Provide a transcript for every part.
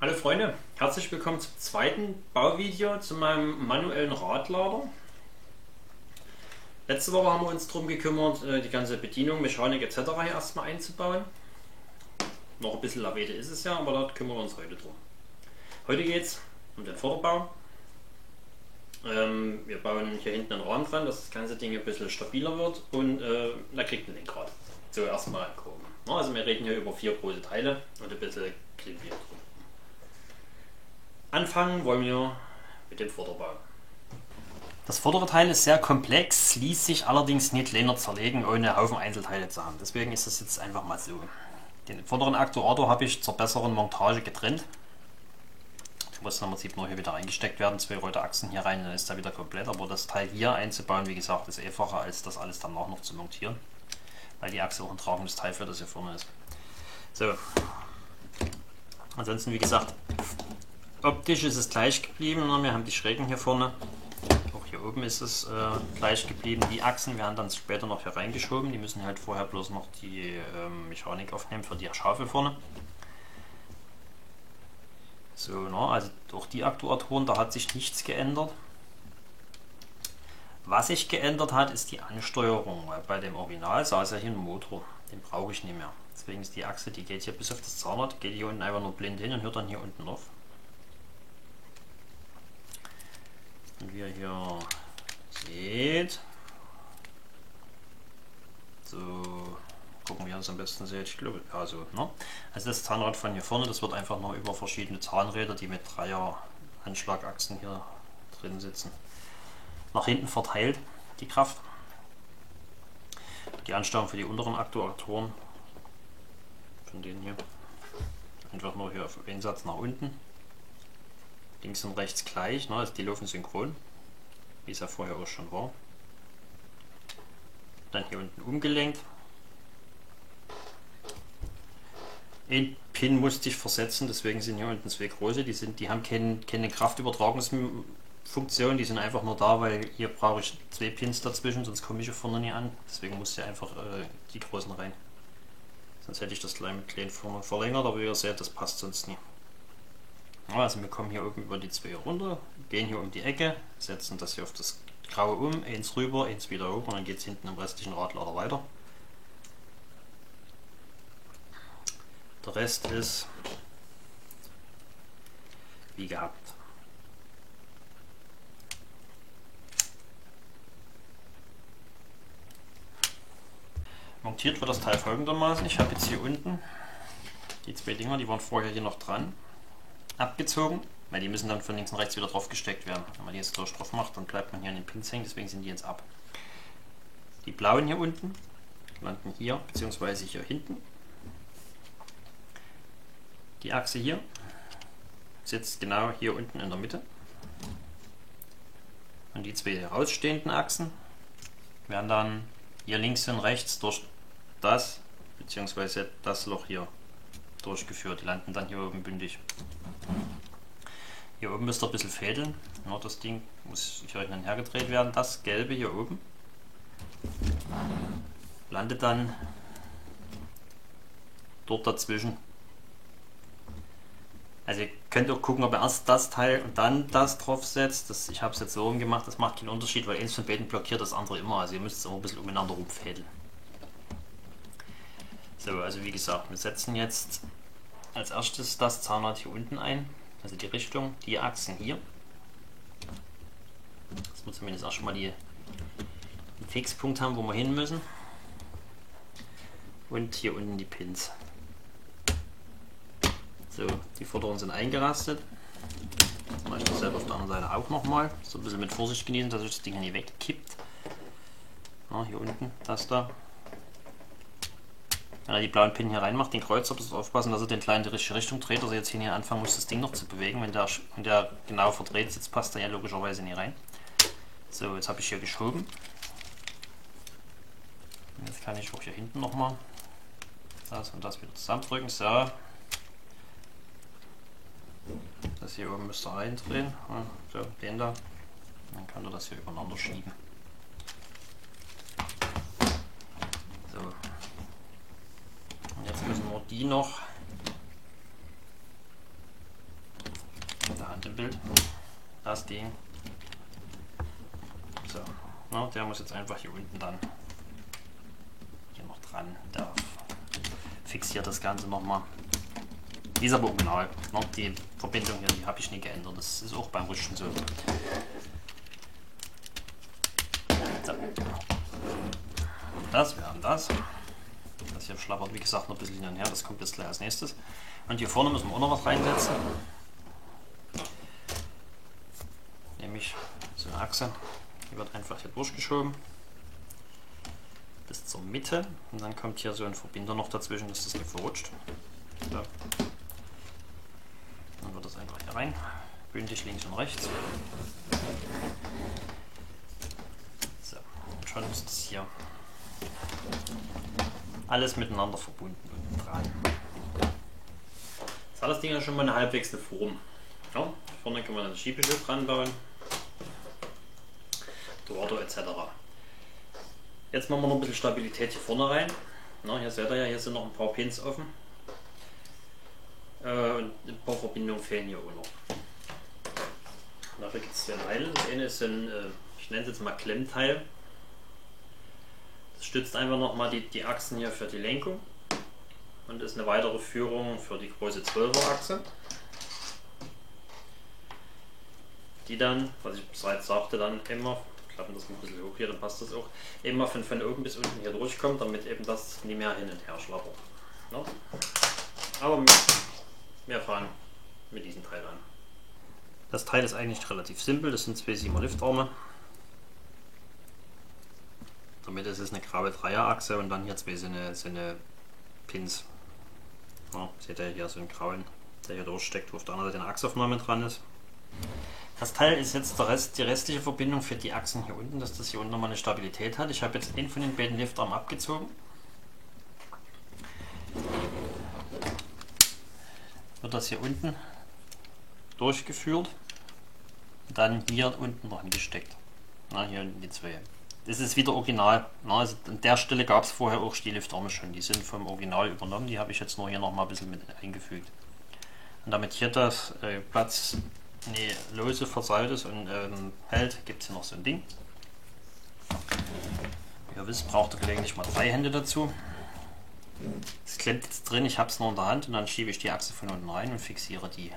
Hallo Freunde, herzlich willkommen zum zweiten Bauvideo zu meinem manuellen Radlader. Letzte Woche haben wir uns darum gekümmert, die ganze Bedienung, Mechanik etc. hier erstmal einzubauen. Noch ein bisschen Lavete ist es ja, aber da kümmern wir uns heute drum. Heute geht es um den Vorderbau. Wir bauen hier hinten einen Rahmen dran, dass das ganze Ding ein bisschen stabiler wird und da kriegt ein Lenkrad. So erstmal grob. Also wir reden hier über 4 große Teile und ein bisschen Klivier drum. Anfangen wollen wir mit dem Vorderbau. Das vordere Teil ist sehr komplex, ließ sich allerdings nicht länger zerlegen, ohne Haufen Einzelteile zu haben. Deswegen ist das jetzt einfach mal so. Den vorderen Aktuator habe ich zur besseren Montage getrennt. Der muss im Prinzip nur hier wieder eingesteckt werden, 2 rote Achsen hier rein, dann ist er wieder komplett. Aber das Teil hier einzubauen, wie gesagt, ist einfacher, als das alles danach noch zu montieren. Weil die Achse auch ein tragendes Teil für das hier vorne ist. So. Ansonsten, wie gesagt, optisch ist es gleich geblieben. Wir haben die Schrägen hier vorne. Auch hier oben ist es gleich geblieben. Die Achsen werden dann später noch hier reingeschoben. Die müssen halt vorher bloß noch die Mechanik aufnehmen für die Schaufel vorne. So, also durch die Aktuatoren, da hat sich nichts geändert. Was sich geändert hat, ist die Ansteuerung. Weil bei dem Original saß ja hier ein Motor. Den brauche ich nicht mehr. Deswegen ist die Achse, die geht hier bis auf das Zahnrad, geht hier unten einfach nur blind hin und hört dann hier unten auf. Und wie ihr hier seht, so gucken wir uns am besten seht, ich glaube, ja so, ne? Also das Zahnrad von hier vorne, das wird einfach noch über verschiedene Zahnräder, die mit 3er Anschlagachsen hier drin sitzen, nach hinten verteilt, die Kraft. Die Ansteuerung für die unteren Aktuatoren, von denen hier, einfach nur hier auf einen Satz nach unten. Links und rechts gleich, ne? Also die laufen synchron, wie es ja vorher auch schon war. Dann hier unten umgelenkt. Ein Pin musste ich versetzen, deswegen sind hier unten 2 große. Die haben keine Kraftübertragungsfunktion, die sind einfach nur da, weil hier brauche ich 2 Pins dazwischen, sonst komme ich hier vorne nie an. Deswegen musste ich einfach die großen rein. Sonst hätte ich das gleich mit kleinen vorne verlängert, aber wie ihr seht, das passt sonst nie. Also wir kommen hier oben über die 2 runter, gehen hier um die Ecke, setzen das hier auf das Graue um, eins rüber, eins wieder hoch und dann geht es hinten im restlichen Radlader weiter. Der Rest ist wie gehabt. Montiert wird das Teil folgendermaßen. Ich habe jetzt hier unten die 2 Dinger, die waren vorher hier noch dran, abgezogen, weil die müssen dann von links und rechts wieder drauf gesteckt werden. Wenn man die jetzt drauf macht, dann bleibt man hier an den Pins hängen, deswegen sind die jetzt ab. Die blauen hier unten landen hier, beziehungsweise hier hinten. Die Achse hier sitzt genau hier unten in der Mitte. Und die 2 herausstehenden Achsen werden dann hier links und rechts durch das, beziehungsweise das Loch hier durchgeführt. Die landen dann hier oben bündig. Hier oben müsst ihr ein bisschen fädeln. Ja, das Ding muss hier hinten hergedreht werden. Das Gelbe hier oben landet dann dort dazwischen. Also ihr könnt auch gucken, ob ihr erst das Teil und dann das drauf setzt. Ich habe es jetzt so rum gemacht, das macht keinen Unterschied, weil eins von beiden blockiert das andere immer. Also ihr müsst es immer ein bisschen umeinander rumfädeln. So, also wie gesagt, wir setzen jetzt als erstes das Zahnrad hier unten ein. Also die Richtung, die Achsen hier. Dass wir zumindest auch schon mal einen Fixpunkt haben, wo wir hin müssen. Und hier unten die Pins. So, die vorderen sind eingerastet. Das mache ich dasselbe auf der anderen Seite auch nochmal. So ein bisschen mit Vorsicht genießen, dass das Ding hier nicht wegkippt. Ja, hier unten, das da. Wenn er die blauen Pin hier reinmacht, den Kreuzer, muss aufpassen, dass er den kleinen in die richtige Richtung dreht. Also jetzt hier anfangen muss, das Ding noch zu bewegen. Wenn der genau verdreht sitzt, passt er ja logischerweise nicht rein. So, jetzt habe ich hier geschoben. Und jetzt kann ich auch hier hinten nochmal das und das wieder zusammendrücken. So. Das hier oben müsst ihr reindrehen. So, den da. Dann könnt ihr das hier übereinander schieben. So. Und jetzt müssen wir die noch der Hand im Bild. Das Ding. So, na, der muss jetzt einfach hier unten dann hier noch dran. Der fixiert das Ganze nochmal. Die ist aber original. Noch die Verbindung hier, die habe ich nie geändert. Das ist auch beim Rüsten so. So. Wir haben das. Das hier schlappert, wie gesagt, noch ein bisschen hin und her. Das kommt jetzt gleich als nächstes. Und hier vorne müssen wir auch noch was reinsetzen. Nämlich so eine Achse. Die wird einfach hier durchgeschoben. Bis zur Mitte. Und dann kommt hier so ein Verbinder noch dazwischen, dass das nicht verrutscht. So. Dann wird das einfach hier rein. Bündig links und rechts. So. Und schon ist das hier alles miteinander verbunden und dran. Jetzt hat das Ding ja schon mal eine halbwegs eine Form. Ja, vorne kann man ein Schiebeschild dran bauen. Dorado etc. Jetzt machen wir noch ein bisschen Stabilität hier vorne rein. Na, hier seht ihr ja, hier sind noch ein paar Pins offen. Und ein paar Verbindungen fehlen hier auch noch. Dafür gibt es zwei Teile. Das eine ist ein, ich nenne es jetzt mal Klemmteil. Das stützt einfach nochmal die Achsen hier für die Lenkung und ist eine weitere Führung für die große 12er Achse. Die dann, was ich bereits sagte, dann immer, ich klappe das ein bisschen hoch hier, dann passt das auch, immer von oben bis unten hier durchkommt, damit eben das nie mehr hin und her schlappert. Ja? Aber wir fahren mit diesem Teil an. Das Teil ist eigentlich relativ simpel, das sind zwei 7er Liftarme. Damit ist es eine graue Dreierachse und dann hier zwei so eine Pins. Ja, seht ihr hier so einen grauen, der hier durchsteckt, wo auf der anderen Seite eine Achsaufnahme dran ist. Das Teil ist jetzt die restliche Verbindung für die Achsen hier unten, dass das hier unten nochmal eine Stabilität hat. Ich habe jetzt einen von den beiden Liftarmen abgezogen. Wird das hier unten durchgeführt und dann hier unten noch hingesteckt. Na, hier unten die zwei. Das ist wieder original. Na, also an der Stelle gab es vorher auch die Liftarme schon. Die sind vom Original übernommen. Die habe ich jetzt nur hier noch mal ein bisschen mit eingefügt. Und damit hier das Platz lose versaut ist und hält, gibt es hier noch so ein Ding. Wie ihr wisst, braucht ihr gelegentlich mal 3 Hände dazu. Es klemmt jetzt drin, ich habe es nur in der Hand und dann schiebe ich die Achse von unten rein und fixiere die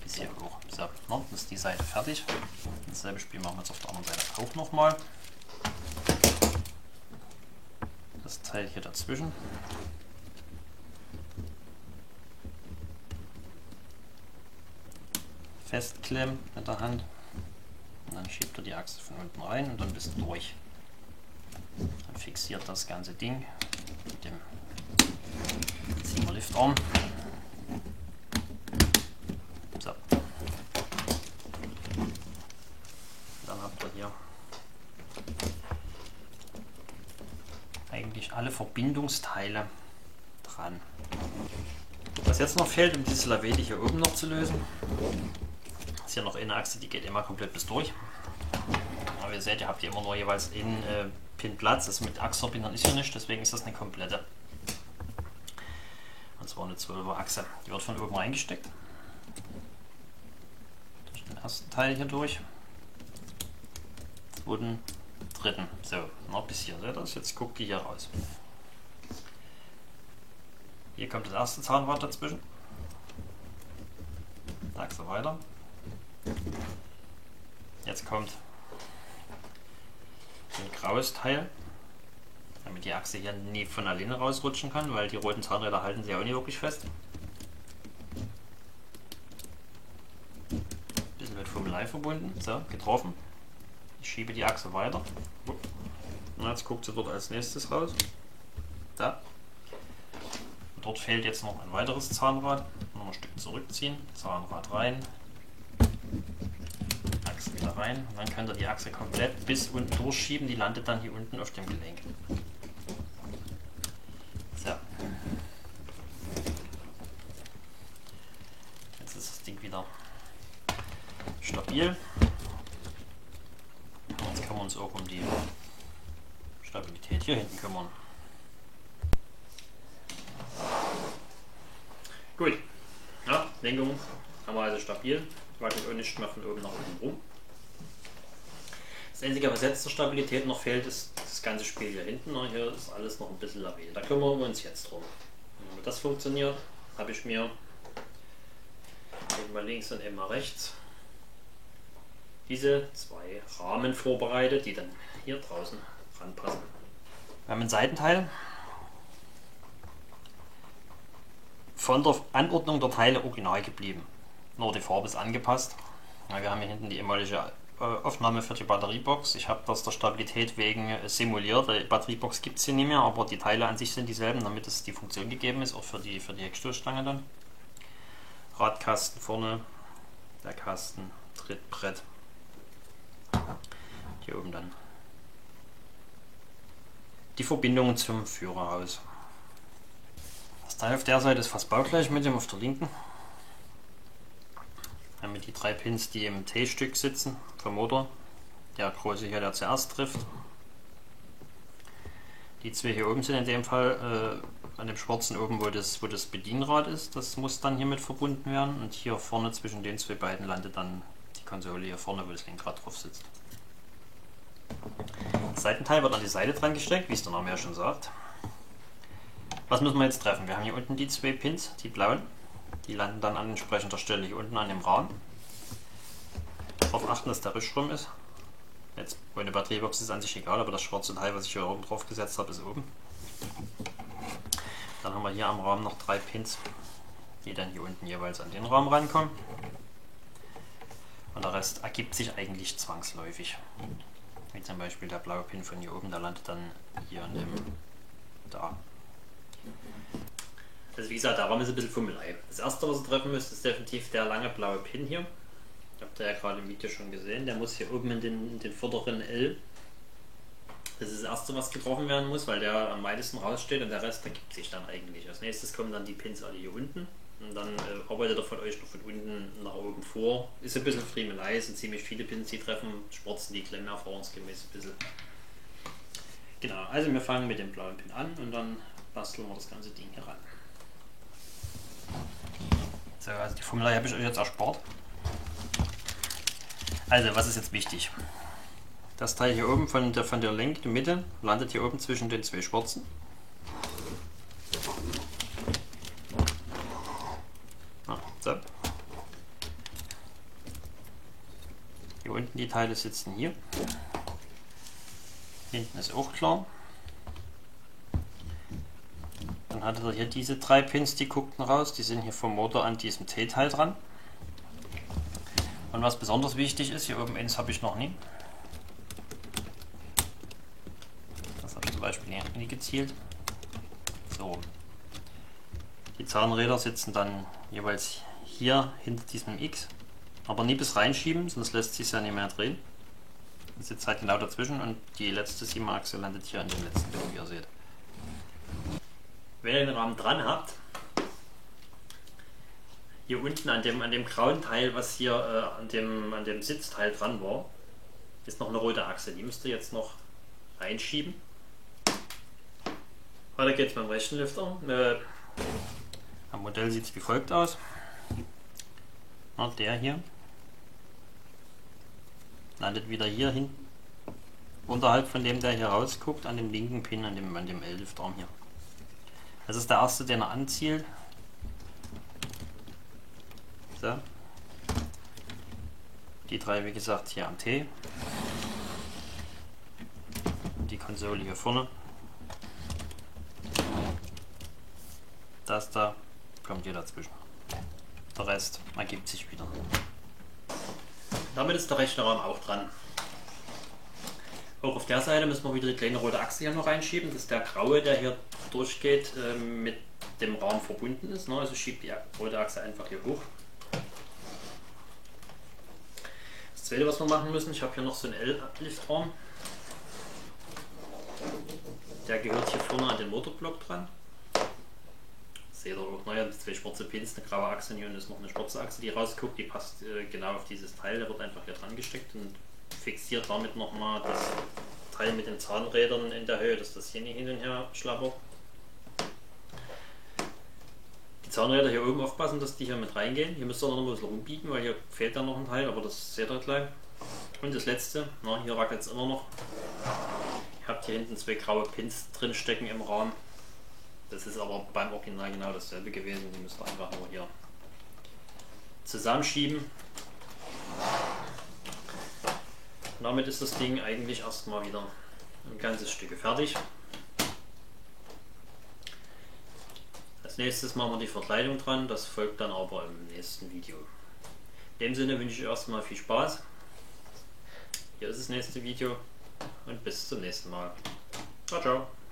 bis hier hoch. So, dann ist die Seite fertig. Dasselbe Spiel machen wir jetzt auf der anderen Seite auch nochmal. Das Teil hier dazwischen. Festklemmen mit der Hand. Und dann schiebt er die Achse von unten rein und dann bis durch. Dann fixiert das ganze Ding mit dem 7er Liftarm. So. Dann habt ihr hier eigentlich alle Verbindungsteile dran. Was jetzt noch fehlt, um diese Lavette hier oben noch zu lösen, ist hier noch eine Achse, die geht immer komplett bis durch. Aber ihr seht, ihr habt hier immer nur jeweils einen Pin Platz. Das mit Achsverbindern ist hier nicht, deswegen ist das eine komplette. Und zwar eine 12er Achse. Die wird von oben reingesteckt. Durch den ersten Teil hier durch. Zweiten, dritten. So, noch bis hier. Seht ihr das? Jetzt guckt die hier raus. Hier kommt das erste Zahnrad dazwischen. Achse weiter. Jetzt kommt ein graues Teil, damit die Achse hier nie von alleine rausrutschen kann, weil die roten Zahnräder halten sie ja auch nicht wirklich fest. Bisschen mit Fummelei verbunden. So, getroffen. Ich schiebe die Achse weiter. Und jetzt guckt sie dort als nächstes raus. Da. Und dort fehlt jetzt noch ein weiteres Zahnrad. Noch ein Stück zurückziehen. Zahnrad rein. Achse wieder rein. Und dann könnt ihr die Achse komplett bis unten durchschieben. Die landet dann hier unten auf dem Gelenk. So. Jetzt ist das Ding wieder stabil. Jetzt können wir uns auch um die Stabilität hier hinten kümmern. Gut, ja, Lenkung haben wir also stabil. wackelt auch nicht mehr von oben nach unten rum. Das einzige, was jetzt zur Stabilität noch fehlt, ist das ganze Spiel hier hinten. Hier ist alles noch ein bisschen labil. Da kümmern wir uns jetzt drum. Und wenn das funktioniert, habe ich mir einmal links und einmal rechts diese zwei Rahmen vorbereitet, die dann hier draußen ranpassen. Wir haben ein Seitenteil von der Anordnung der Teile original geblieben. Nur die Farbe ist angepasst. Wir haben hier hinten die ehemalige Aufnahme für die Batteriebox. Ich habe das der Stabilität wegen simuliert. Die Batteriebox gibt es hier nicht mehr, aber die Teile an sich sind dieselben, damit es die Funktion gegeben ist, auch für die Heckstoßstange dann. Radkasten vorne, der Kasten, Trittbrett. Hier oben dann die Verbindungen zum Führerhaus. Das Teil auf der Seite ist fast baugleich mit dem auf der linken. Wir haben die 3 Pins, die im T-Stück sitzen vom Motor. Der große hier, der zuerst trifft. Die 2 hier oben sind in dem Fall an dem schwarzen oben, wo das Bedienrad ist. Das muss dann hiermit verbunden werden. Und hier vorne zwischen den 2 beiden landet dann die Konsole hier vorne, wo das Lenkrad drauf sitzt. Das Seitenteil wird an die Seite dran gesteckt, wie es der Name ja schon sagt. Was müssen wir jetzt treffen? Wir haben hier unten die 2 Pins, die blauen. Die landen dann an entsprechender Stelle hier unten an dem Rahmen. Darauf achten, dass der Richtstrom ist. Jetzt bei der Batteriebox ist es an sich egal, aber das schwarze Teil, was ich hier oben drauf gesetzt habe, ist oben. Dann haben wir hier am Rahmen noch 3 Pins, die dann hier unten jeweils an den Rahmen rankommen. Und der Rest ergibt sich eigentlich zwangsläufig. Wie zum Beispiel der blaue Pin von hier oben, der landet dann hier in dem da. Also wie gesagt, der Rahmen ist ein bisschen Fummelei. Das erste, was ihr treffen müsst, ist definitiv der lange blaue Pin hier. Habt ihr ja gerade im Video schon gesehen. Der muss hier oben in den vorderen L. Das ist das erste, was getroffen werden muss, weil der am weitesten raussteht und der Rest ergibt sich dann eigentlich. Als nächstes kommen dann die Pins alle hier unten. Und dann arbeitet er von euch noch von unten nach oben vor. Ist ein bisschen Friemelei, sind ziemlich viele Pins, die treffen. Sportzen die klemmen erfahrungsgemäß ein bisschen. Genau, also wir fangen mit dem blauen Pin an und dann basteln wir das ganze Ding hier ran. So, also die Fummelei habe ich euch jetzt erspart. Also, was ist jetzt wichtig? Das Teil hier oben von der linken Mitte landet hier oben zwischen den 2 schwarzen. So. Hier unten die Teile sitzen hier. Hinten ist auch klar. Dann hattet ihr hier diese 3 Pins, die guckten raus. Die sind hier vom Motor an diesem T-Teil dran. Und was besonders wichtig ist, hier oben eins habe ich noch nie. Das habe ich zum Beispiel hier nie gezielt. So. Die Zahnräder sitzen dann jeweils hier hinter diesem X. Aber nie bis reinschieben, sonst lässt sich ja nicht mehr drehen. Das sitzt halt genau dazwischen und die letzte 7-Achse landet hier an dem letzten Pin, wie ihr seht. Wenn ihr den Rahmen dran habt, hier unten an dem grauen Teil, was hier an dem Sitzteil dran war, ist noch eine rote Achse. Die müsst ihr jetzt noch reinschieben. Weiter geht's beim rechten Lüfter. Am Modell sieht es wie folgt aus. Na, der hier landet wieder hier hinten, unterhalb von dem, der hier rausguckt, an dem linken Pin, an dem L-Lüfterarm hier. Das ist der erste, den er anzielt. So. Die 3, wie gesagt, hier am T. Die Konsole hier vorne. Das da kommt hier dazwischen. Der Rest ergibt sich wieder. Damit ist der rechte Rahmen auch dran. Auch auf der Seite müssen wir wieder die kleine rote Achse hier noch reinschieben. Das ist der graue, der hier durchgeht, mit dem Rahmen verbunden ist. Also schiebt die rote Achse einfach hier hoch. Das zweite, was wir machen müssen, ich habe hier noch so einen L-Liftarm. Der gehört hier vorne an den Motorblock dran. Seht ihr auch, naja, 2 schwarze Pins, eine graue Achse und hier ist noch eine schwarze Achse, die rausguckt, die passt genau auf dieses Teil, der wird einfach hier dran gesteckt und fixiert damit nochmal das Teil mit den Zahnrädern in der Höhe, dass das hier nicht hin und her schlappert. Die Zahnräder hier oben aufpassen, dass die hier mit reingehen. Hier müsst ihr noch ein bisschen rumbiegen, weil hier fehlt ja noch ein Teil, aber das seht ihr gleich. Und das letzte, na, hier wackelt es immer noch. Ihr habt hier hinten 2 graue Pins drin stecken im Rahmen. Das ist aber beim Original genau dasselbe gewesen. Die müsst ihr einfach nur hier zusammenschieben. Und damit ist das Ding eigentlich erstmal wieder ein ganzes Stück fertig. Als nächstes machen wir die Verkleidung dran, das folgt dann aber im nächsten Video. In dem Sinne wünsche ich erstmal viel Spaß. Hier ist das nächste Video und bis zum nächsten Mal. Ciao, ciao.